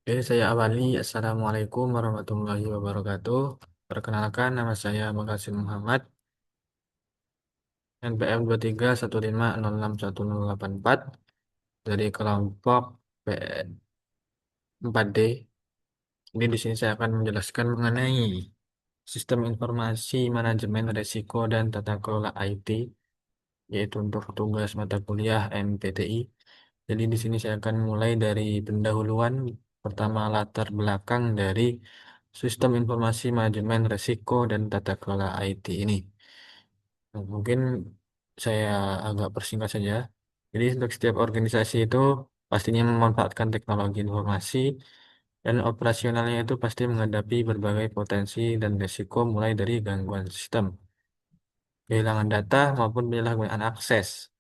Oke, saya awali. Assalamualaikum warahmatullahi wabarakatuh. Perkenalkan, nama saya Makasim Muhammad, NPM 2315061084 dari kelompok P4D. Ini di sini saya akan menjelaskan mengenai sistem informasi manajemen risiko dan tata kelola IT, yaitu untuk tugas mata kuliah MPTI. Jadi di sini saya akan mulai dari pendahuluan, pertama latar belakang dari sistem informasi manajemen risiko dan tata kelola IT ini. Nah, mungkin saya agak persingkat saja. Jadi untuk setiap organisasi itu pastinya memanfaatkan teknologi informasi dan operasionalnya itu pasti menghadapi berbagai potensi dan risiko mulai dari gangguan sistem, kehilangan data maupun penyalahgunaan akses.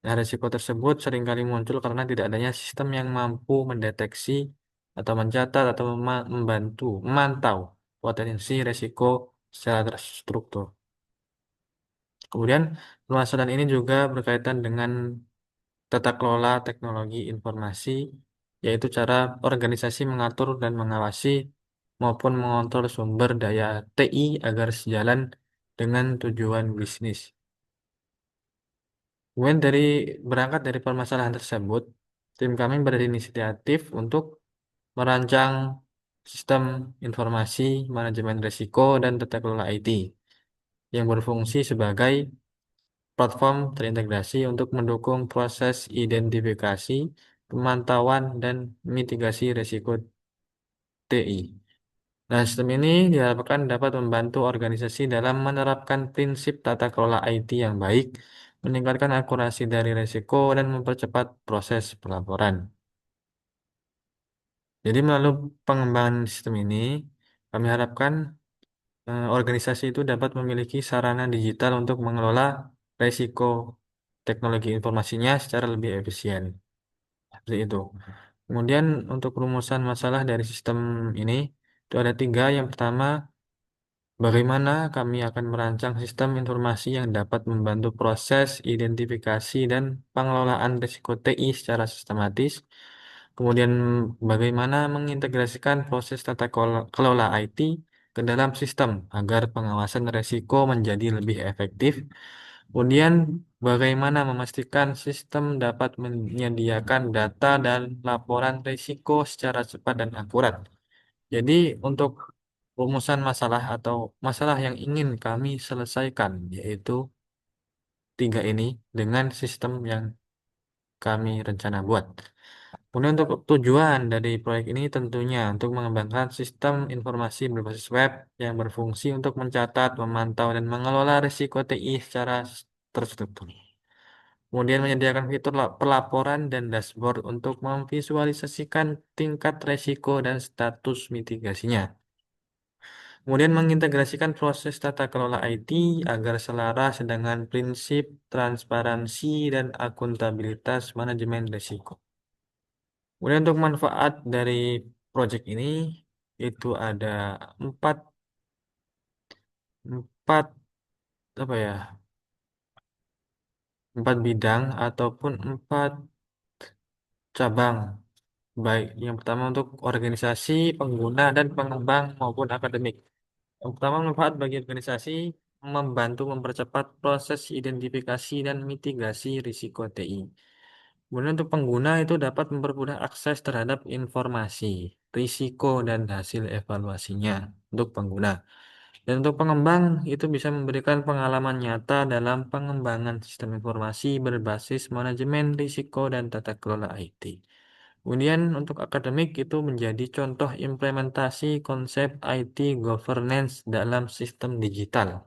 Nah, risiko tersebut seringkali muncul karena tidak adanya sistem yang mampu mendeteksi atau mencatat atau memantau potensi risiko secara terstruktur. Kemudian, permasalahan ini juga berkaitan dengan tata kelola teknologi informasi, yaitu cara organisasi mengatur dan mengawasi maupun mengontrol sumber daya TI agar sejalan dengan tujuan bisnis. Kemudian berangkat dari permasalahan tersebut, tim kami berinisiatif untuk merancang sistem informasi manajemen risiko dan tata kelola IT yang berfungsi sebagai platform terintegrasi untuk mendukung proses identifikasi, pemantauan, dan mitigasi risiko TI. Nah, sistem ini diharapkan dapat membantu organisasi dalam menerapkan prinsip tata kelola IT yang baik, meningkatkan akurasi dari risiko, dan mempercepat proses pelaporan. Jadi melalui pengembangan sistem ini, kami harapkan organisasi itu dapat memiliki sarana digital untuk mengelola risiko teknologi informasinya secara lebih efisien. Seperti itu. Kemudian untuk rumusan masalah dari sistem ini, itu ada tiga. Yang pertama, bagaimana kami akan merancang sistem informasi yang dapat membantu proses identifikasi dan pengelolaan risiko TI secara sistematis. Kemudian, bagaimana mengintegrasikan proses tata kelola IT ke dalam sistem agar pengawasan risiko menjadi lebih efektif. Kemudian, bagaimana memastikan sistem dapat menyediakan data dan laporan risiko secara cepat dan akurat. Jadi, untuk rumusan masalah atau masalah yang ingin kami selesaikan, yaitu tiga ini dengan sistem yang kami rencana buat. Kemudian untuk tujuan dari proyek ini tentunya untuk mengembangkan sistem informasi berbasis web yang berfungsi untuk mencatat, memantau, dan mengelola risiko TI secara terstruktur. Kemudian menyediakan fitur pelaporan dan dashboard untuk memvisualisasikan tingkat risiko dan status mitigasinya. Kemudian mengintegrasikan proses tata kelola IT agar selaras dengan prinsip transparansi dan akuntabilitas manajemen risiko. Kemudian untuk manfaat dari proyek ini itu ada empat empat apa ya empat bidang ataupun empat cabang. Baik, yang pertama untuk organisasi, pengguna, dan pengembang maupun akademik. Yang pertama, manfaat bagi organisasi membantu mempercepat proses identifikasi dan mitigasi risiko TI. Kemudian untuk pengguna itu dapat mempermudah akses terhadap informasi, risiko, dan hasil evaluasinya untuk pengguna. Dan untuk pengembang itu bisa memberikan pengalaman nyata dalam pengembangan sistem informasi berbasis manajemen risiko dan tata kelola IT. Kemudian untuk akademik itu menjadi contoh implementasi konsep IT governance dalam sistem digital.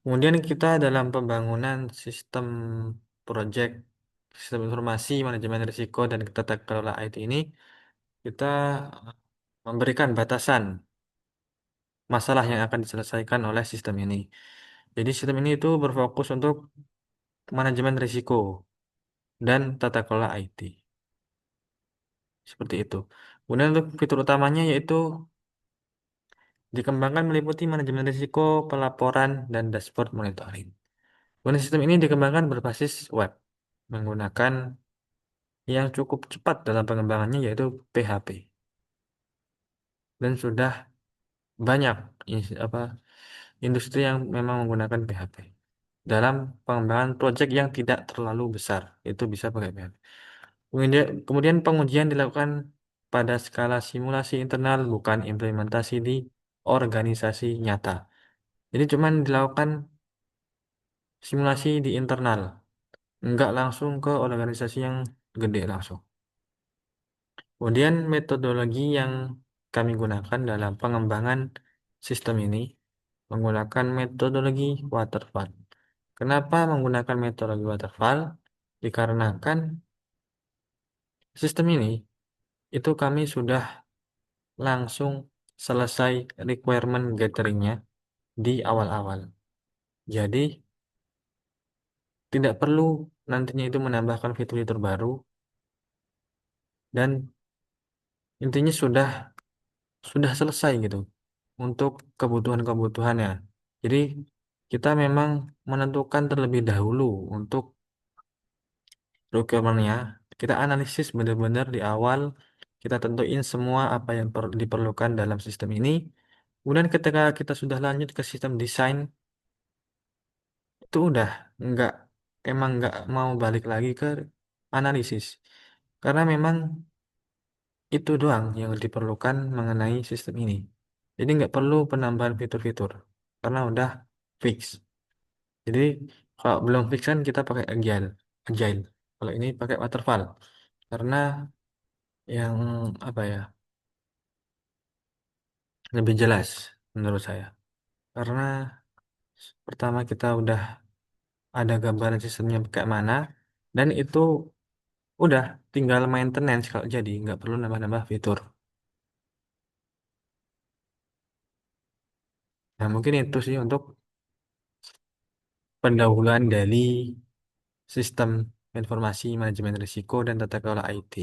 Kemudian kita dalam pembangunan sistem project sistem informasi manajemen risiko dan tata kelola IT ini kita memberikan batasan masalah yang akan diselesaikan oleh sistem ini. Jadi sistem ini itu berfokus untuk manajemen risiko dan tata kelola IT. Seperti itu. Kemudian untuk fitur utamanya yaitu dikembangkan meliputi manajemen risiko, pelaporan, dan dashboard monitoring. Kemudian sistem ini dikembangkan berbasis web menggunakan yang cukup cepat dalam pengembangannya yaitu PHP. Dan sudah banyak industri yang memang menggunakan PHP. Dalam pengembangan proyek yang tidak terlalu besar, itu bisa pakai PHP. Kemudian pengujian dilakukan pada skala simulasi internal, bukan implementasi di organisasi nyata. Jadi cuman dilakukan simulasi di internal, nggak langsung ke organisasi yang gede langsung. Kemudian metodologi yang kami gunakan dalam pengembangan sistem ini menggunakan metodologi waterfall. Kenapa menggunakan metodologi waterfall? Dikarenakan sistem ini itu kami sudah langsung selesai requirement gatheringnya di awal-awal. Jadi tidak perlu nantinya itu menambahkan fitur-fitur baru dan intinya sudah selesai gitu untuk kebutuhan-kebutuhannya. Jadi kita memang menentukan terlebih dahulu untuk requirement-nya. Kita analisis benar-benar di awal, kita tentuin semua apa yang diperlukan dalam sistem ini. Kemudian ketika kita sudah lanjut ke sistem desain, itu udah nggak emang nggak mau balik lagi ke analisis. Karena memang itu doang yang diperlukan mengenai sistem ini. Jadi nggak perlu penambahan fitur-fitur karena udah fix. Jadi kalau belum fix kan kita pakai agile, agile. Kalau ini pakai waterfall karena yang apa ya lebih jelas menurut saya. Karena pertama kita udah ada gambaran sistemnya kayak mana dan itu udah tinggal maintenance kalau jadi nggak perlu nambah-nambah fitur. Nah mungkin itu sih untuk pendahuluan dari sistem informasi manajemen risiko dan tata kelola IT.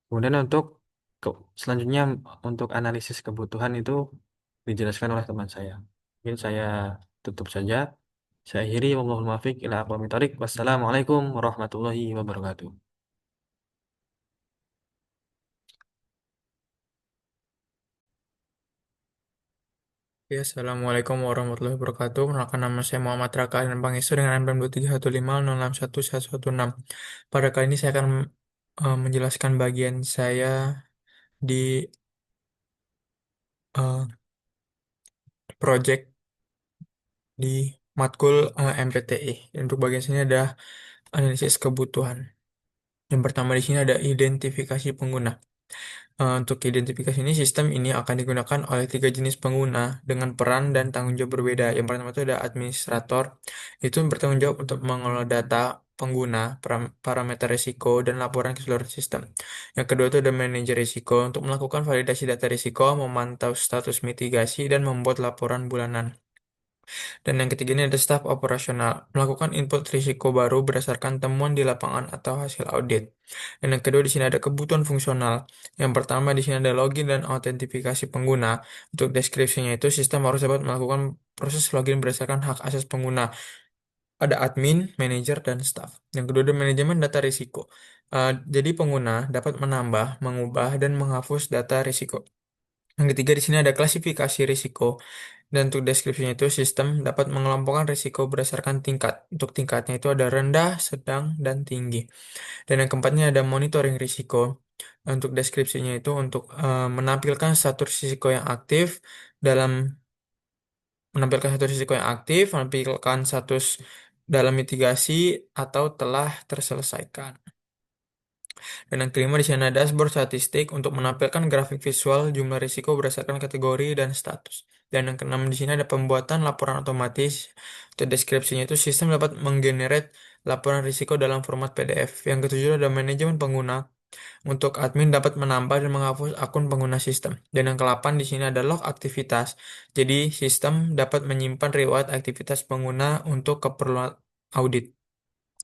Kemudian untuk selanjutnya untuk analisis kebutuhan itu dijelaskan oleh teman saya. Mungkin saya tutup saja. Saya akhiri wallahul muwaffiq ila aqwamit thoriq. Wassalamualaikum warahmatullahi wabarakatuh. Ya, Assalamualaikum warahmatullahi wabarakatuh. Perkenalkan nama saya Muhammad Raka dan Pangestu dengan NPM 23150611116. Pada kali ini saya akan menjelaskan bagian saya di eh, project di matkul MPTI. Untuk bagian sini ada analisis kebutuhan. Yang pertama di sini ada identifikasi pengguna. Untuk identifikasi ini, sistem ini akan digunakan oleh tiga jenis pengguna dengan peran dan tanggung jawab berbeda. Yang pertama itu ada administrator, itu yang bertanggung jawab untuk mengelola data pengguna, parameter risiko, dan laporan ke seluruh sistem. Yang kedua itu ada manajer risiko untuk melakukan validasi data risiko, memantau status mitigasi, dan membuat laporan bulanan. Dan yang ketiga ini ada staf operasional, melakukan input risiko baru berdasarkan temuan di lapangan atau hasil audit. Dan yang kedua di sini ada kebutuhan fungsional. Yang pertama di sini ada login dan autentifikasi pengguna. Untuk deskripsinya itu sistem harus dapat melakukan proses login berdasarkan hak asas pengguna. Ada admin, manajer, dan staff. Yang kedua ada manajemen data risiko. Jadi pengguna dapat menambah, mengubah, dan menghapus data risiko. Yang ketiga di sini ada klasifikasi risiko. Dan untuk deskripsinya itu sistem dapat mengelompokkan risiko berdasarkan tingkat. Untuk tingkatnya itu ada rendah, sedang, dan tinggi. Dan yang keempatnya ada monitoring risiko. Untuk deskripsinya itu untuk menampilkan status risiko yang aktif dalam menampilkan status risiko yang aktif, menampilkan status dalam mitigasi atau telah terselesaikan. Dan yang kelima di sini ada dashboard statistik untuk menampilkan grafik visual jumlah risiko berdasarkan kategori dan status. Dan yang keenam di sini ada pembuatan laporan otomatis. Untuk deskripsinya itu sistem dapat menggenerate laporan risiko dalam format PDF. Yang ketujuh ada manajemen pengguna. Untuk admin dapat menambah dan menghapus akun pengguna sistem. Dan yang ke-8 di sini ada log aktivitas. Jadi sistem dapat menyimpan riwayat aktivitas pengguna untuk keperluan audit.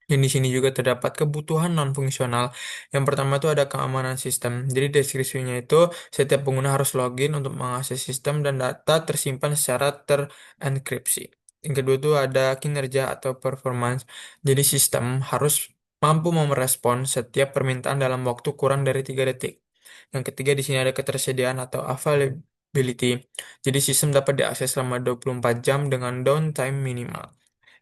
Dan di sini juga terdapat kebutuhan non-fungsional. Yang pertama itu ada keamanan sistem. Jadi deskripsinya itu setiap pengguna harus login untuk mengakses sistem dan data tersimpan secara terenkripsi. Yang kedua itu ada kinerja atau performance. Jadi sistem harus mampu merespon setiap permintaan dalam waktu kurang dari 3 detik. Yang ketiga di sini ada ketersediaan atau availability. Jadi sistem dapat diakses selama 24 jam dengan downtime minimal.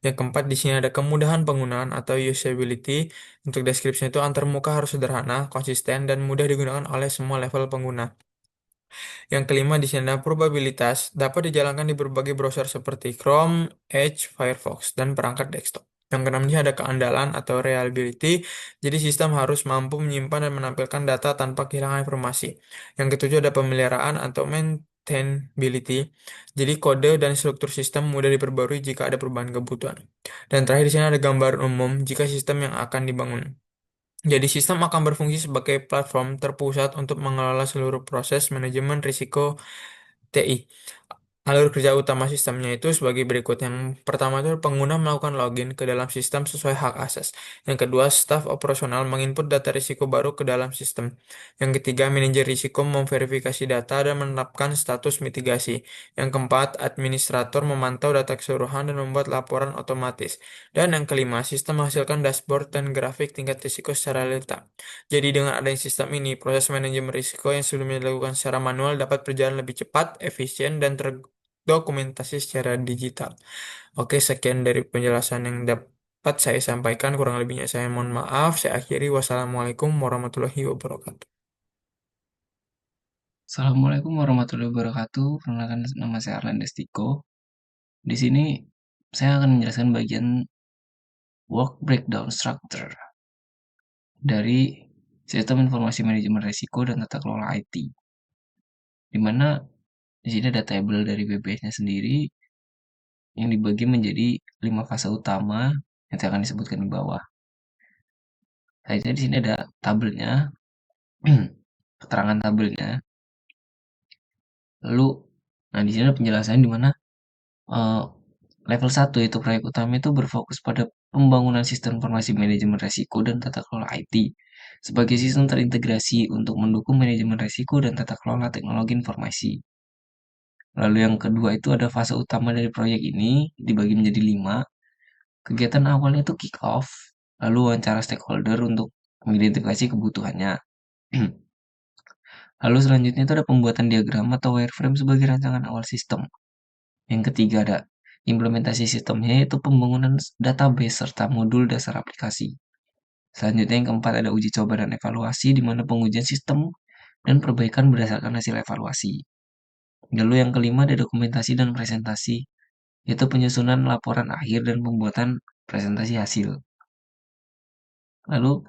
Yang keempat di sini ada kemudahan penggunaan atau usability. Untuk deskripsi itu antarmuka harus sederhana, konsisten, dan mudah digunakan oleh semua level pengguna. Yang kelima di sini ada probabilitas, dapat dijalankan di berbagai browser seperti Chrome, Edge, Firefox, dan perangkat desktop. Yang keenam ini ada keandalan atau reliability, jadi sistem harus mampu menyimpan dan menampilkan data tanpa kehilangan informasi. Yang ketujuh ada pemeliharaan atau maintainability, jadi kode dan struktur sistem mudah diperbarui jika ada perubahan kebutuhan. Dan terakhir di sini ada gambaran umum jika sistem yang akan dibangun. Jadi sistem akan berfungsi sebagai platform terpusat untuk mengelola seluruh proses manajemen risiko TI. Alur kerja utama sistemnya itu sebagai berikut. Yang pertama itu pengguna melakukan login ke dalam sistem sesuai hak akses. Yang kedua, staf operasional menginput data risiko baru ke dalam sistem. Yang ketiga, manajer risiko memverifikasi data dan menetapkan status mitigasi. Yang keempat, administrator memantau data keseluruhan dan membuat laporan otomatis. Dan yang kelima, sistem menghasilkan dashboard dan grafik tingkat risiko secara real time. Jadi dengan adanya sistem ini, proses manajemen risiko yang sebelumnya dilakukan secara manual dapat berjalan lebih cepat, efisien, dan terdokumentasi secara digital. Oke, sekian dari penjelasan yang dapat saya sampaikan. Kurang lebihnya saya mohon maaf. Saya akhiri. Wassalamualaikum warahmatullahi wabarakatuh. Assalamualaikum warahmatullahi wabarakatuh. Perkenalkan nama saya Arlen Destiko. Di sini saya akan menjelaskan bagian work breakdown structure dari sistem informasi manajemen risiko dan tata kelola IT. Di mana di sini ada tabel dari BBS-nya sendiri yang dibagi menjadi 5 fase utama yang akan disebutkan di bawah. Selanjutnya di sini ada tabelnya, keterangan tabelnya. Lalu, nah di sini ada penjelasan di mana eh, level satu itu proyek utama itu berfokus pada pembangunan sistem informasi manajemen risiko dan tata kelola IT sebagai sistem terintegrasi untuk mendukung manajemen risiko dan tata kelola teknologi informasi. Lalu yang kedua itu ada fase utama dari proyek ini dibagi menjadi 5. Kegiatan awalnya itu kick off, lalu wawancara stakeholder untuk mengidentifikasi kebutuhannya. Lalu selanjutnya itu ada pembuatan diagram atau wireframe sebagai rancangan awal sistem. Yang ketiga ada implementasi sistemnya yaitu pembangunan database serta modul dasar aplikasi. Selanjutnya yang keempat ada uji coba dan evaluasi di mana pengujian sistem dan perbaikan berdasarkan hasil evaluasi. Lalu yang kelima ada dokumentasi dan presentasi yaitu penyusunan laporan akhir dan pembuatan presentasi hasil. Lalu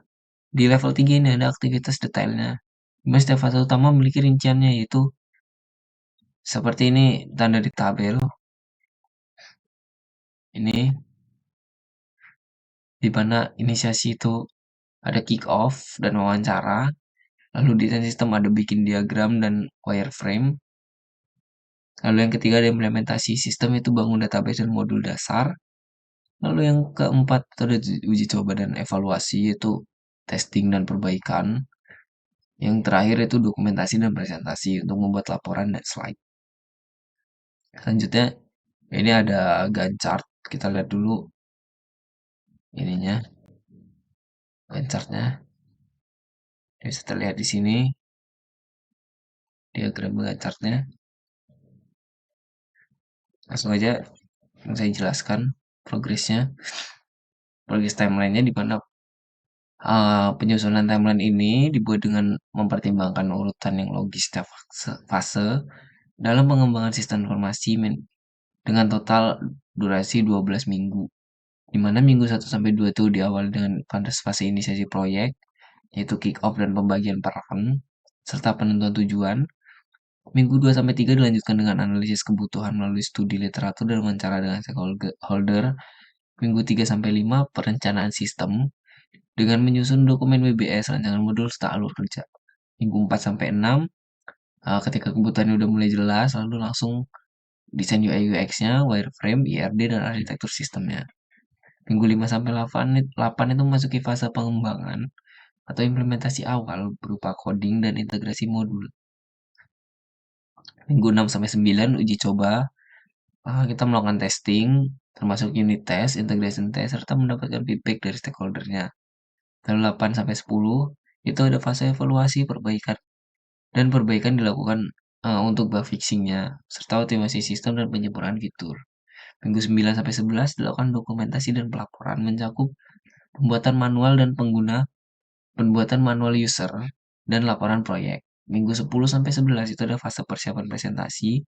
di level 3 ini ada aktivitas detailnya. Di mana setiap fase utama memiliki rinciannya yaitu seperti ini tanda di tabel. Ini di mana inisiasi itu ada kick off dan wawancara, lalu desain sistem ada bikin diagram dan wireframe. Lalu yang ketiga ada implementasi sistem itu bangun database dan modul dasar. Lalu yang keempat itu ada uji coba dan evaluasi itu testing dan perbaikan. Yang terakhir itu dokumentasi dan presentasi untuk membuat laporan dan slide. Selanjutnya ini ada Gantt chart. Kita lihat dulu ininya, Gantt chartnya. Bisa terlihat di sini diagram Gantt chartnya. Langsung aja saya jelaskan progresnya. Progress timelinenya di mana penyusunan timeline ini dibuat dengan mempertimbangkan urutan yang logis setiap fase dalam pengembangan sistem informasi dengan total durasi 12 minggu. Di mana minggu 1 sampai 2 itu diawali dengan fase inisiasi proyek, yaitu kick off dan pembagian peran, serta penentuan tujuan. Minggu 2 sampai 3 dilanjutkan dengan analisis kebutuhan melalui studi literatur dan wawancara dengan stakeholder. Minggu 3 sampai 5 perencanaan sistem dengan menyusun dokumen WBS rancangan modul serta alur kerja. Minggu 4 sampai 6 ketika kebutuhannya udah mulai jelas lalu langsung desain UI UX-nya, wireframe, IRD dan arsitektur sistemnya. Minggu 5 sampai 8 itu memasuki fase pengembangan atau implementasi awal berupa coding dan integrasi modul. Minggu 6 sampai 9 uji coba, kita melakukan testing termasuk unit test, integration test serta mendapatkan feedback dari stakeholdernya. Lalu 8 sampai 10 itu ada fase evaluasi perbaikan dan perbaikan dilakukan untuk bug fixingnya serta optimasi sistem dan penyempurnaan fitur. Minggu 9 sampai 11 dilakukan dokumentasi dan pelaporan mencakup pembuatan manual dan pembuatan manual user dan laporan proyek. Minggu 10 sampai 11 itu ada fase persiapan presentasi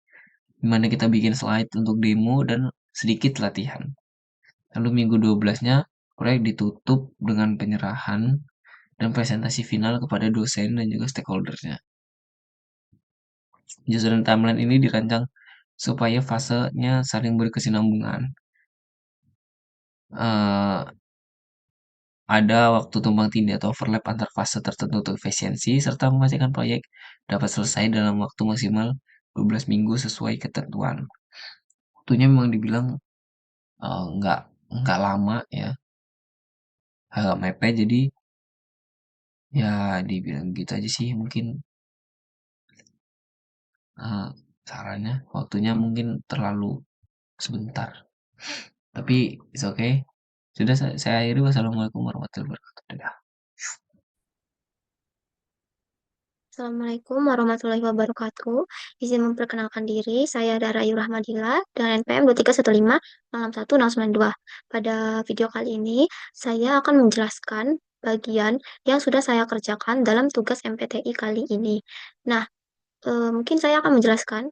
di mana kita bikin slide untuk demo dan sedikit latihan. Lalu minggu 12-nya proyek ditutup dengan penyerahan dan presentasi final kepada dosen dan juga stakeholdersnya. Nyusunan timeline ini dirancang supaya fasenya saling berkesinambungan. Eh, ada waktu tumpang tindih atau overlap antar fase tertentu untuk efisiensi, serta memastikan proyek dapat selesai dalam waktu maksimal 12 minggu sesuai ketentuan. Waktunya memang dibilang nggak lama ya, agak mepet, jadi ya dibilang gitu aja sih mungkin eh, sarannya. Waktunya mungkin terlalu sebentar, tapi it's okay. Sudah saya akhiri. Wassalamualaikum warahmatullahi wabarakatuh. Dadah. Assalamualaikum warahmatullahi wabarakatuh. Izin memperkenalkan diri, saya Dara Ayu Rahmadila dengan NPM 231561092. Pada video kali ini, saya akan menjelaskan bagian yang sudah saya kerjakan dalam tugas MPTI kali ini. Nah, mungkin saya akan menjelaskan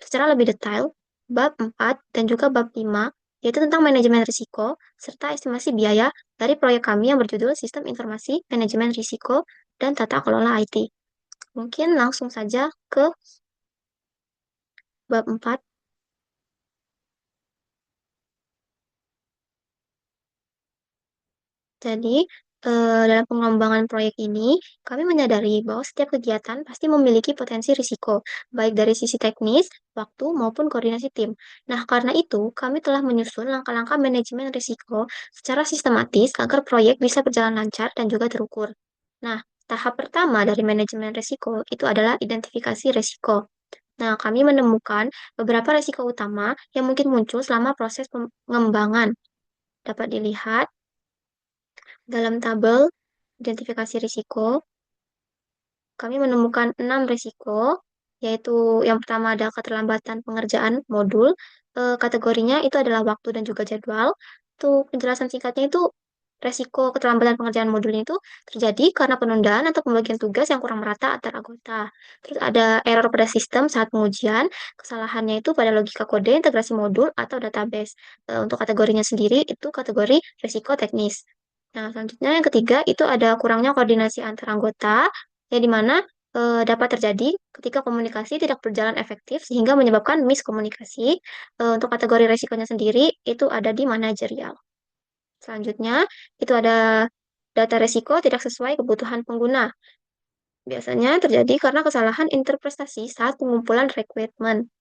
secara lebih detail bab 4 dan juga bab 5, yaitu tentang manajemen risiko serta estimasi biaya dari proyek kami yang berjudul Sistem Informasi Manajemen Risiko dan Tata Kelola IT. Mungkin langsung saja ke bab 4. Jadi, dalam pengembangan proyek ini, kami menyadari bahwa setiap kegiatan pasti memiliki potensi risiko, baik dari sisi teknis, waktu, maupun koordinasi tim. Nah, karena itu, kami telah menyusun langkah-langkah manajemen risiko secara sistematis agar proyek bisa berjalan lancar dan juga terukur. Nah, tahap pertama dari manajemen risiko itu adalah identifikasi risiko. Nah, kami menemukan beberapa risiko utama yang mungkin muncul selama proses pengembangan. Dapat dilihat dalam tabel identifikasi risiko, kami menemukan 6 risiko, yaitu yang pertama ada keterlambatan pengerjaan modul. Kategorinya itu adalah waktu dan juga jadwal. Untuk penjelasan singkatnya itu, resiko keterlambatan pengerjaan modul itu terjadi karena penundaan atau pembagian tugas yang kurang merata antar anggota. Terus ada error pada sistem saat pengujian, kesalahannya itu pada logika kode, integrasi modul, atau database. Untuk kategorinya sendiri itu kategori risiko teknis. Nah, selanjutnya yang ketiga itu ada kurangnya koordinasi antar anggota, yang dimana dapat terjadi ketika komunikasi tidak berjalan efektif sehingga menyebabkan miskomunikasi. Untuk kategori resikonya sendiri itu ada di manajerial. Selanjutnya itu ada data resiko tidak sesuai kebutuhan pengguna. Biasanya terjadi karena kesalahan interpretasi saat pengumpulan requirement.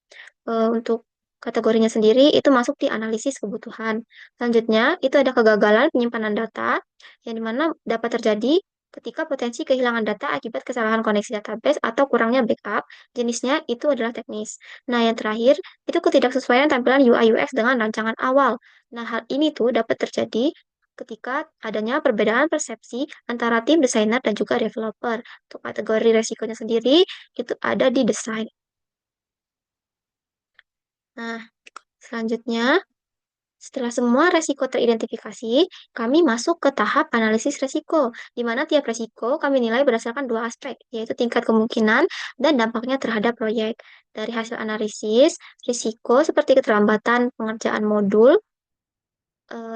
Untuk kategorinya sendiri itu masuk di analisis kebutuhan. Selanjutnya, itu ada kegagalan penyimpanan data, yang dimana dapat terjadi ketika potensi kehilangan data akibat kesalahan koneksi database atau kurangnya backup. Jenisnya itu adalah teknis. Nah, yang terakhir, itu ketidaksesuaian tampilan UI UX dengan rancangan awal. Nah, hal ini tuh dapat terjadi ketika adanya perbedaan persepsi antara tim desainer dan juga developer. Untuk kategori resikonya sendiri, itu ada di desain. Nah, selanjutnya, setelah semua resiko teridentifikasi, kami masuk ke tahap analisis resiko, di mana tiap resiko kami nilai berdasarkan dua aspek, yaitu tingkat kemungkinan dan dampaknya terhadap proyek. Dari hasil analisis, risiko seperti keterlambatan pengerjaan modul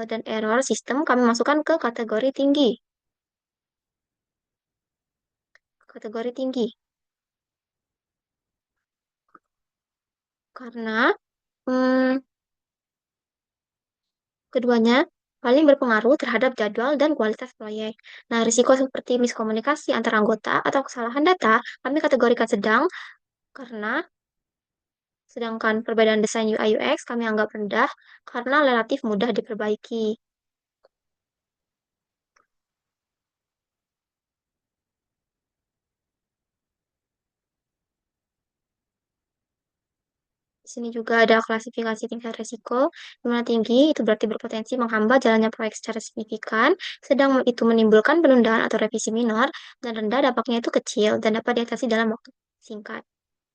dan error sistem kami masukkan ke kategori tinggi. Kategori tinggi. Karena hmm, keduanya paling berpengaruh terhadap jadwal dan kualitas proyek. Nah, risiko seperti miskomunikasi antar anggota atau kesalahan data kami kategorikan sedang karena sedangkan perbedaan desain UI UX kami anggap rendah karena relatif mudah diperbaiki. Di sini juga ada klasifikasi tingkat risiko, di mana tinggi itu berarti berpotensi menghambat jalannya proyek secara signifikan, sedang itu menimbulkan penundaan atau revisi minor, dan rendah dampaknya itu kecil dan dapat diatasi dalam waktu singkat.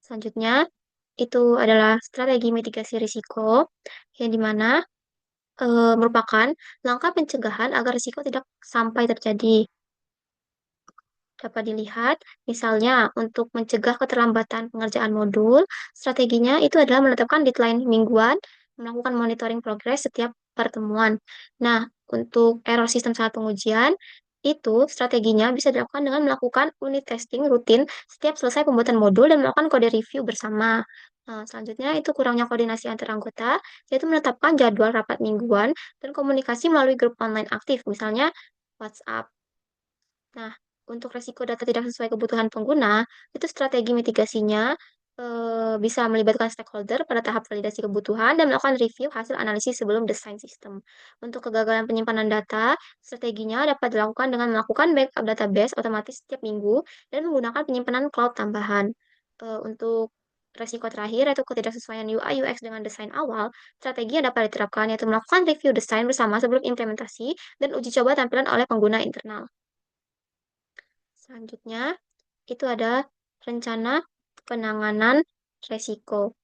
Selanjutnya, itu adalah strategi mitigasi risiko, yang dimana merupakan langkah pencegahan agar risiko tidak sampai terjadi. Dapat dilihat, misalnya untuk mencegah keterlambatan pengerjaan modul, strateginya itu adalah menetapkan deadline mingguan, melakukan monitoring progres setiap pertemuan. Nah, untuk error sistem saat pengujian, itu strateginya bisa dilakukan dengan melakukan unit testing rutin setiap selesai pembuatan modul dan melakukan kode review bersama. Nah, selanjutnya itu kurangnya koordinasi antar anggota, yaitu menetapkan jadwal rapat mingguan dan komunikasi melalui grup online aktif, misalnya WhatsApp. Nah, untuk resiko data tidak sesuai kebutuhan pengguna, itu strategi mitigasinya bisa melibatkan stakeholder pada tahap validasi kebutuhan dan melakukan review hasil analisis sebelum desain sistem. Untuk kegagalan penyimpanan data, strateginya dapat dilakukan dengan melakukan backup database otomatis setiap minggu dan menggunakan penyimpanan cloud tambahan. Untuk resiko terakhir, yaitu ketidaksesuaian UI UX dengan desain awal, strategi yang dapat diterapkan yaitu melakukan review desain bersama sebelum implementasi dan uji coba tampilan oleh pengguna internal. Selanjutnya, itu ada rencana penanganan resiko.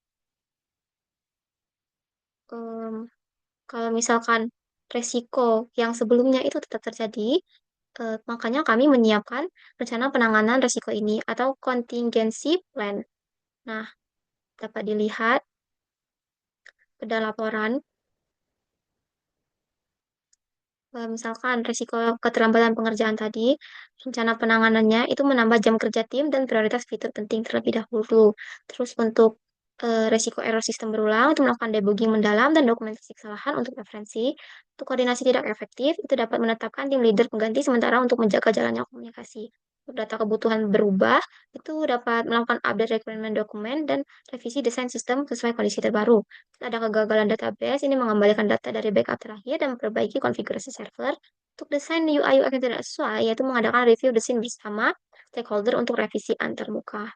Em, Kalau misalkan resiko yang sebelumnya itu tetap terjadi, makanya kami menyiapkan rencana penanganan resiko ini atau contingency plan. Nah, dapat dilihat pada laporan. Misalkan risiko keterlambatan pengerjaan tadi, rencana penanganannya itu menambah jam kerja tim dan prioritas fitur penting terlebih dahulu. Terus untuk risiko error sistem berulang, itu melakukan debugging mendalam dan dokumentasi kesalahan untuk referensi. Untuk koordinasi tidak efektif, itu dapat menetapkan tim leader pengganti sementara untuk menjaga jalannya komunikasi. Untuk data kebutuhan berubah, itu dapat melakukan update requirement dokumen dan revisi desain sistem sesuai kondisi terbaru. Ada kegagalan database, ini mengembalikan data dari backup terakhir dan memperbaiki konfigurasi server. Untuk desain UI UX yang tidak sesuai, yaitu mengadakan review desain bersama stakeholder untuk revisi antarmuka.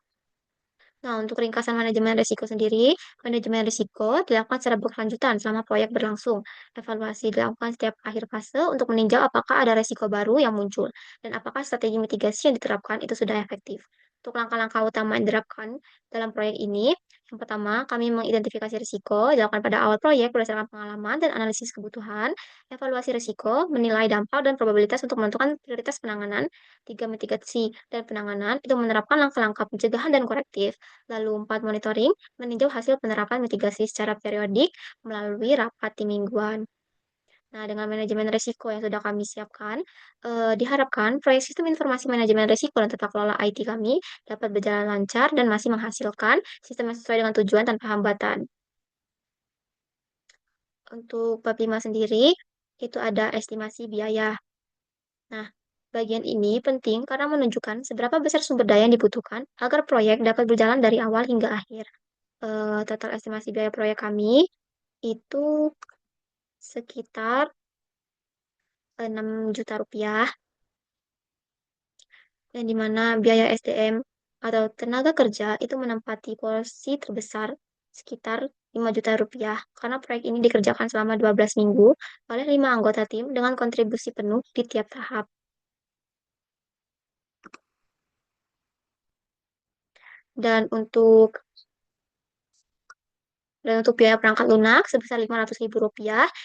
Nah, untuk ringkasan manajemen risiko sendiri, manajemen risiko dilakukan secara berkelanjutan selama proyek berlangsung. Evaluasi dilakukan setiap akhir fase untuk meninjau apakah ada risiko baru yang muncul dan apakah strategi mitigasi yang diterapkan itu sudah efektif. Untuk langkah-langkah utama yang diterapkan dalam proyek ini, yang pertama, kami mengidentifikasi risiko, dilakukan pada awal proyek berdasarkan pengalaman dan analisis kebutuhan, evaluasi risiko, menilai dampak dan probabilitas untuk menentukan prioritas penanganan, tiga mitigasi dan penanganan, itu menerapkan langkah-langkah pencegahan dan korektif. Lalu 4, monitoring, meninjau hasil penerapan mitigasi secara periodik melalui rapat tim mingguan. Nah, dengan manajemen risiko yang sudah kami siapkan, diharapkan proyek sistem informasi manajemen risiko dan tata kelola IT kami dapat berjalan lancar dan masih menghasilkan sistem yang sesuai dengan tujuan tanpa hambatan. Untuk bab 5 sendiri, itu ada estimasi biaya. Nah, bagian ini penting karena menunjukkan seberapa besar sumber daya yang dibutuhkan agar proyek dapat berjalan dari awal hingga akhir. Total estimasi biaya proyek kami itu sekitar 6 juta rupiah, yang dimana biaya SDM atau tenaga kerja itu menempati porsi terbesar sekitar 5 juta rupiah karena proyek ini dikerjakan selama 12 minggu oleh 5 anggota tim dengan kontribusi penuh di tiap tahap. Dan untuk biaya perangkat lunak sebesar Rp500.000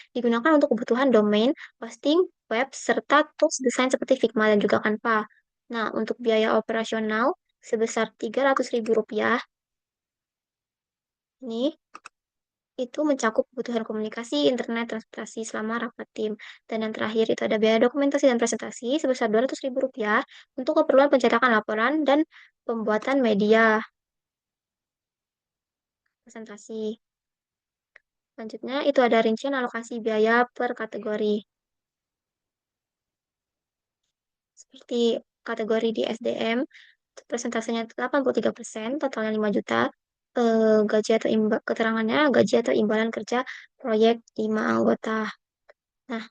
digunakan untuk kebutuhan domain, hosting, web, serta tools desain seperti Figma dan juga Canva. Nah, untuk biaya operasional sebesar Rp300.000 ini itu mencakup kebutuhan komunikasi, internet, transportasi selama rapat tim. Dan yang terakhir itu ada biaya dokumentasi dan presentasi sebesar Rp200.000 untuk keperluan pencetakan laporan dan pembuatan media presentasi. Selanjutnya itu ada rincian alokasi biaya per kategori. Seperti kategori di SDM, presentasenya 83%, totalnya 5 juta. Gaji atau keterangannya gaji atau imbalan kerja proyek 5 anggota. Nah,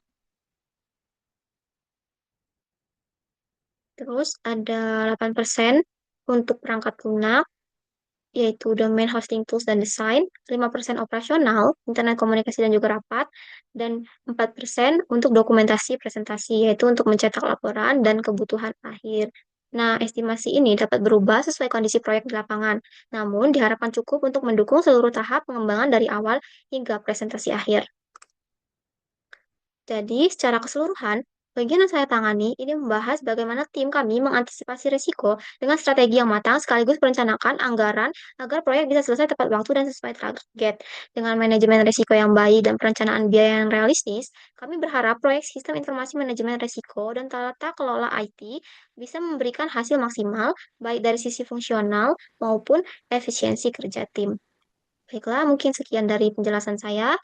terus ada 8% untuk perangkat lunak, yaitu domain hosting tools dan desain, 5% operasional, internet komunikasi dan juga rapat, dan 4% untuk dokumentasi presentasi, yaitu untuk mencetak laporan dan kebutuhan akhir. Nah, estimasi ini dapat berubah sesuai kondisi proyek di lapangan, namun diharapkan cukup untuk mendukung seluruh tahap pengembangan dari awal hingga presentasi akhir. Jadi, secara keseluruhan, bagian yang saya tangani ini membahas bagaimana tim kami mengantisipasi risiko dengan strategi yang matang sekaligus merencanakan anggaran agar proyek bisa selesai tepat waktu dan sesuai target. Dengan manajemen risiko yang baik dan perencanaan biaya yang realistis, kami berharap proyek sistem informasi manajemen risiko dan tata kelola IT bisa memberikan hasil maksimal baik dari sisi fungsional maupun efisiensi kerja tim. Baiklah, mungkin sekian dari penjelasan saya.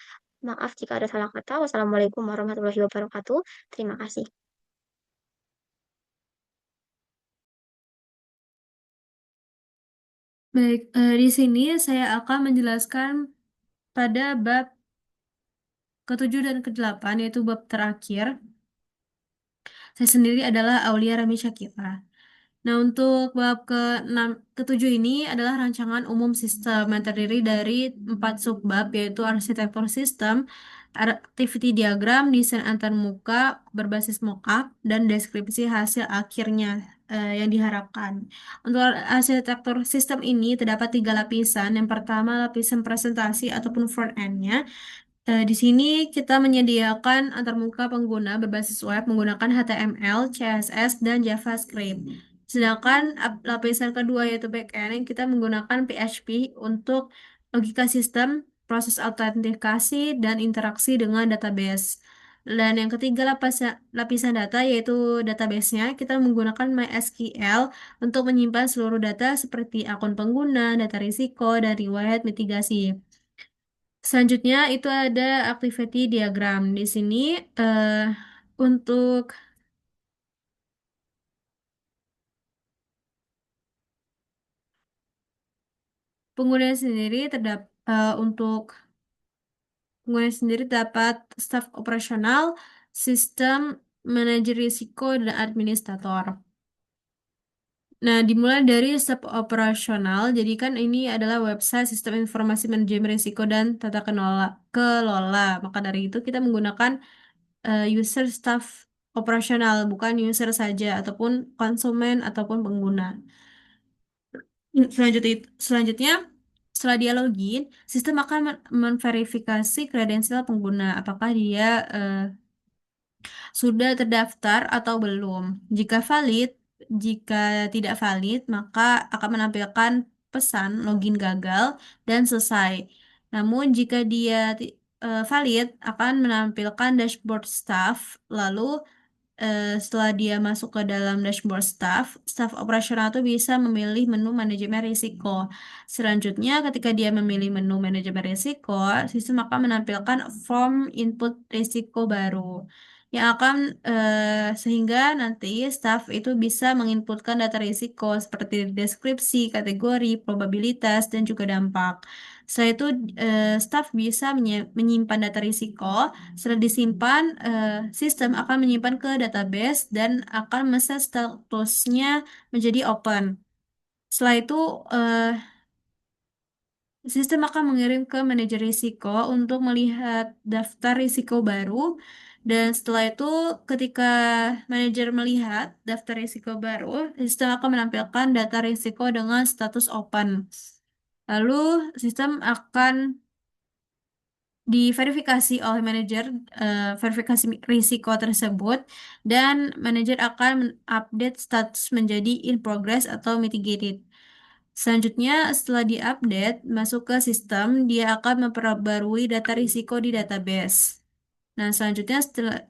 Maaf jika ada salah kata. Wassalamualaikum warahmatullahi wabarakatuh. Terima kasih. Baik, di sini saya akan menjelaskan pada bab ke-7 dan ke-8, yaitu bab terakhir. Saya sendiri adalah Aulia Rami Syakira. Nah, untuk bab ke-6, ke-7 ini adalah rancangan umum sistem yang terdiri dari 4 subbab, yaitu arsitektur sistem, activity diagram, desain antarmuka berbasis mockup, dan deskripsi hasil akhirnya yang diharapkan. Untuk arsitektur sistem ini terdapat 3 lapisan. Yang pertama, lapisan presentasi ataupun front end-nya. Di sini kita menyediakan antarmuka pengguna berbasis web menggunakan HTML, CSS, dan JavaScript. Sedangkan lapisan kedua yaitu backend kita menggunakan PHP untuk logika sistem, proses autentikasi, dan interaksi dengan database. Dan yang ketiga lapisan data yaitu database-nya kita menggunakan MySQL untuk menyimpan seluruh data seperti akun pengguna, data risiko, dan riwayat mitigasi. Selanjutnya itu ada activity diagram. Di sini untuk pengguna sendiri untuk pengguna sendiri dapat staf operasional, sistem, manajer risiko, dan administrator. Nah, dimulai dari staf operasional. Jadi kan ini adalah website sistem informasi manajemen risiko dan tata kelola. Maka dari itu kita menggunakan user staff operasional, bukan user saja, ataupun konsumen, ataupun pengguna. Selanjutnya, setelah dia login, sistem akan memverifikasi kredensial pengguna, apakah dia sudah terdaftar atau belum. Jika tidak valid, maka akan menampilkan pesan login gagal dan selesai. Namun jika dia valid, akan menampilkan dashboard staff. Lalu setelah dia masuk ke dalam dashboard staff operasional itu bisa memilih menu manajemen risiko. Selanjutnya, ketika dia memilih menu manajemen risiko, sistem akan menampilkan form input risiko baru yang akan sehingga nanti staff itu bisa menginputkan data risiko seperti deskripsi, kategori, probabilitas, dan juga dampak. Setelah itu, staff bisa menyimpan data risiko. Setelah disimpan, sistem akan menyimpan ke database dan akan men-set statusnya menjadi open. Setelah itu, sistem akan mengirim ke manajer risiko untuk melihat daftar risiko baru. Dan setelah itu, ketika manajer melihat daftar risiko baru, sistem akan menampilkan data risiko dengan status open. Lalu, sistem akan diverifikasi oleh manajer verifikasi risiko tersebut dan manajer akan update status menjadi in progress atau mitigated. Selanjutnya, setelah diupdate masuk ke sistem, dia akan memperbarui data risiko di database. Nah, selanjutnya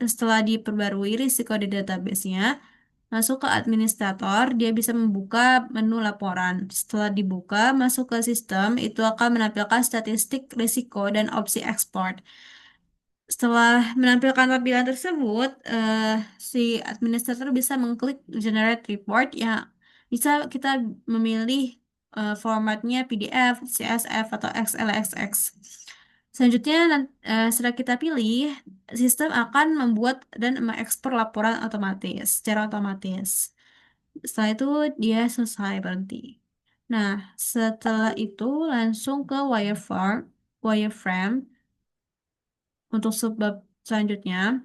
setelah diperbarui risiko di database-nya, masuk ke administrator, dia bisa membuka menu laporan. Setelah dibuka, masuk ke sistem, itu akan menampilkan statistik risiko dan opsi ekspor. Setelah menampilkan tampilan tersebut, si administrator bisa mengklik Generate Report yang bisa kita memilih formatnya PDF, CSV, atau XLSX. Selanjutnya, setelah kita pilih, sistem akan membuat dan mengekspor laporan otomatis, secara otomatis. Setelah itu, dia selesai berhenti. Nah, setelah itu langsung ke wireframe untuk sebab selanjutnya.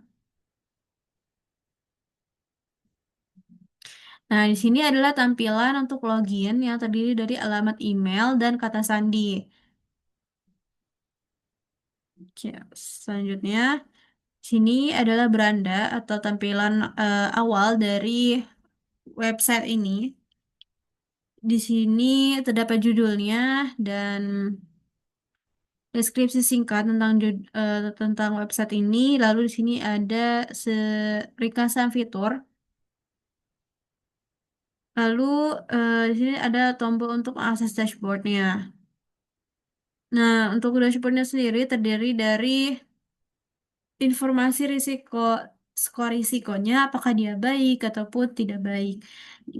Nah, di sini adalah tampilan untuk login yang terdiri dari alamat email dan kata sandi. Oke, selanjutnya, sini adalah beranda atau tampilan awal dari website ini. Di sini terdapat judulnya dan deskripsi singkat tentang website ini. Lalu di sini ada ringkasan fitur. Lalu di sini ada tombol untuk akses dashboardnya. Nah, untuk dashboardnya sendiri terdiri dari informasi risiko, skor risikonya, apakah dia baik ataupun tidak baik.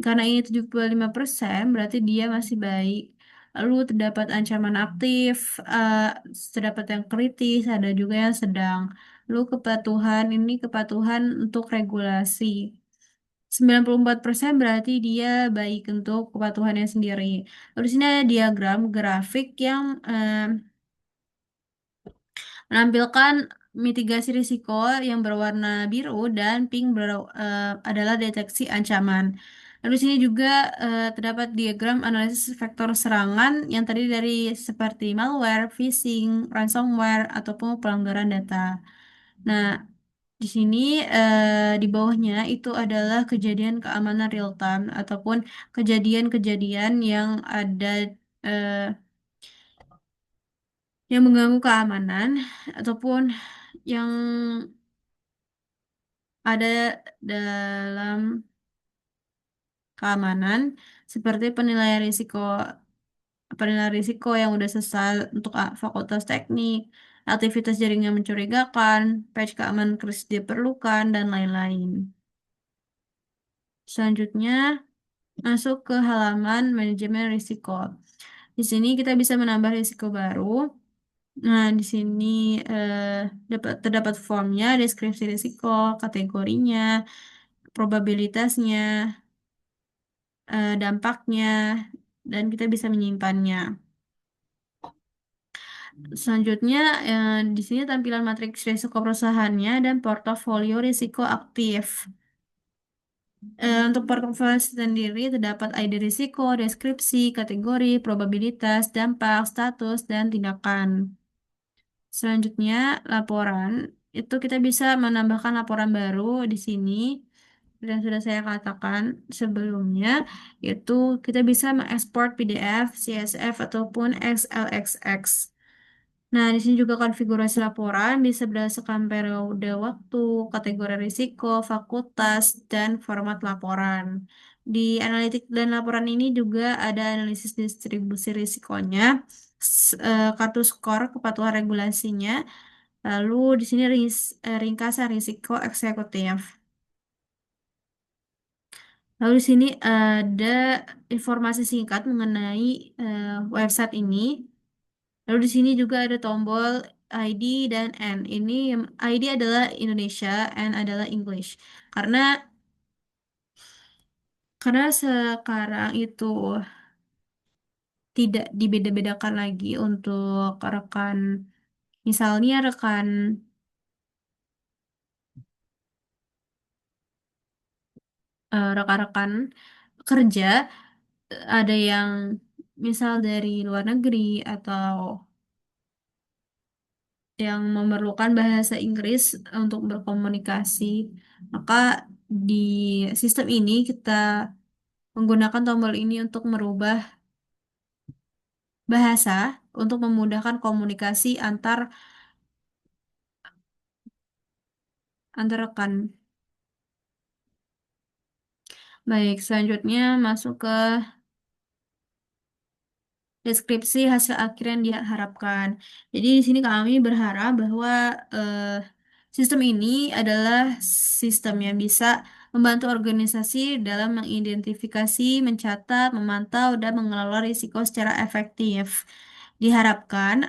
Karena ini 75%, berarti dia masih baik. Lalu terdapat ancaman aktif, terdapat yang kritis, ada juga yang sedang. Lalu ini kepatuhan untuk regulasi. 94% berarti dia baik untuk kepatuhannya sendiri. Lalu di sini ada diagram grafik yang menampilkan mitigasi risiko yang berwarna biru dan pink adalah deteksi ancaman. Lalu di sini juga terdapat diagram analisis vektor serangan yang terdiri dari seperti malware, phishing, ransomware, ataupun pelanggaran data. Nah, di sini di bawahnya itu adalah kejadian keamanan real time ataupun kejadian-kejadian eh, yang mengganggu keamanan ataupun yang ada dalam keamanan seperti penilaian risiko yang udah selesai untuk fakultas teknik, aktivitas jaringan mencurigakan, patch keamanan krisis diperlukan, dan lain-lain. Selanjutnya, masuk ke halaman manajemen risiko. Di sini kita bisa menambah risiko baru. Nah, di sini terdapat formnya, deskripsi risiko, kategorinya, probabilitasnya, dampaknya, dan kita bisa menyimpannya. Selanjutnya, di sini tampilan matriks risiko perusahaannya dan portofolio risiko aktif. Untuk portofolio sendiri terdapat ID risiko, deskripsi, kategori, probabilitas, dampak, status, dan tindakan. Selanjutnya, laporan. Itu kita bisa menambahkan laporan baru di sini. Dan sudah saya katakan sebelumnya, itu kita bisa mengekspor PDF, CSV, ataupun XLSX. Nah, di sini juga konfigurasi laporan bisa berdasarkan periode waktu, kategori risiko, fakultas, dan format laporan. Di analitik dan laporan ini juga ada analisis distribusi risikonya, kartu skor kepatuhan regulasinya, lalu di sini ringkasan risiko eksekutif. Lalu di sini ada informasi singkat mengenai website ini. Lalu di sini juga ada tombol ID dan N. Ini ID adalah Indonesia, N adalah English. Karena sekarang itu tidak dibeda-bedakan lagi untuk misalnya rekan-rekan kerja, ada yang misal dari luar negeri atau yang memerlukan bahasa Inggris untuk berkomunikasi, maka di sistem ini kita menggunakan tombol ini untuk merubah bahasa untuk memudahkan komunikasi antar rekan. Baik, selanjutnya masuk ke deskripsi hasil akhir yang diharapkan. Jadi di sini kami berharap bahwa eh, sistem ini adalah sistem yang bisa membantu organisasi dalam mengidentifikasi, mencatat, memantau, dan mengelola risiko secara efektif. Diharapkan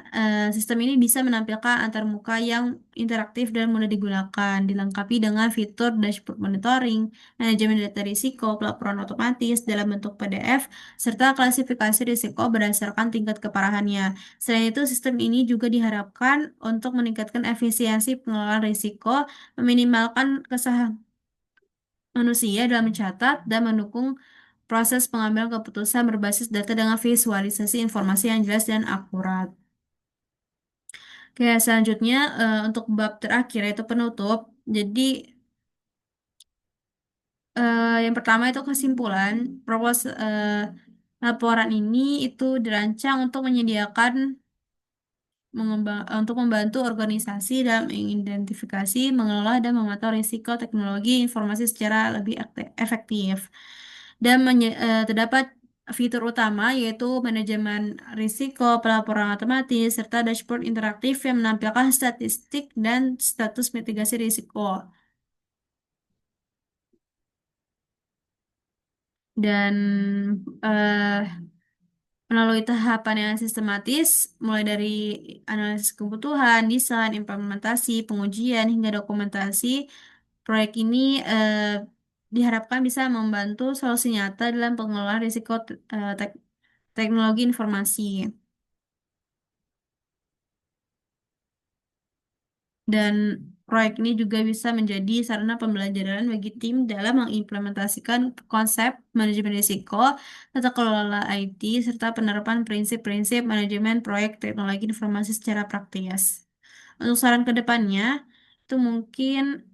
sistem ini bisa menampilkan antarmuka yang interaktif dan mudah digunakan, dilengkapi dengan fitur dashboard monitoring, manajemen data risiko, pelaporan otomatis dalam bentuk PDF, serta klasifikasi risiko berdasarkan tingkat keparahannya. Selain itu, sistem ini juga diharapkan untuk meningkatkan efisiensi pengelolaan risiko, meminimalkan kesalahan manusia dalam mencatat, dan mendukung proses pengambilan keputusan berbasis data dengan visualisasi informasi yang jelas dan akurat. Oke, selanjutnya untuk bab terakhir yaitu penutup. Jadi yang pertama itu kesimpulan. Laporan ini itu dirancang untuk menyediakan untuk membantu organisasi dalam mengidentifikasi, mengelola, dan memantau risiko teknologi informasi secara lebih efektif. Dan terdapat fitur utama yaitu manajemen risiko, pelaporan otomatis, serta dashboard interaktif yang menampilkan statistik dan status mitigasi risiko. Dan eh, melalui tahapan yang sistematis, mulai dari analisis kebutuhan, desain, implementasi, pengujian, hingga dokumentasi, proyek ini diharapkan bisa membantu solusi nyata dalam pengelolaan risiko teknologi informasi. Dan proyek ini juga bisa menjadi sarana pembelajaran bagi tim dalam mengimplementasikan konsep manajemen risiko, tata kelola IT, serta penerapan prinsip-prinsip manajemen proyek teknologi informasi secara praktis. Untuk saran ke depannya, itu mungkin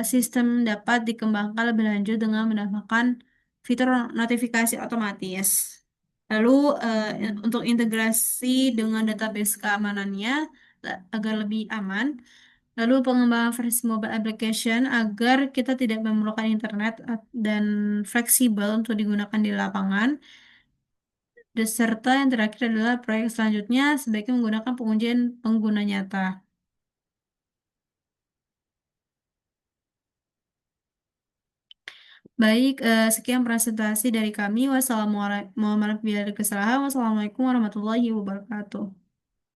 sistem dapat dikembangkan lebih lanjut dengan menambahkan fitur notifikasi otomatis. Lalu untuk integrasi dengan database keamanannya agar lebih aman. Lalu pengembangan versi mobile application agar kita tidak memerlukan internet dan fleksibel untuk digunakan di lapangan. Dan serta yang terakhir adalah proyek selanjutnya sebaiknya menggunakan pengujian pengguna nyata. Baik, sekian presentasi dari kami. Wassalamualaikum warahmatullahi wabarakatuh.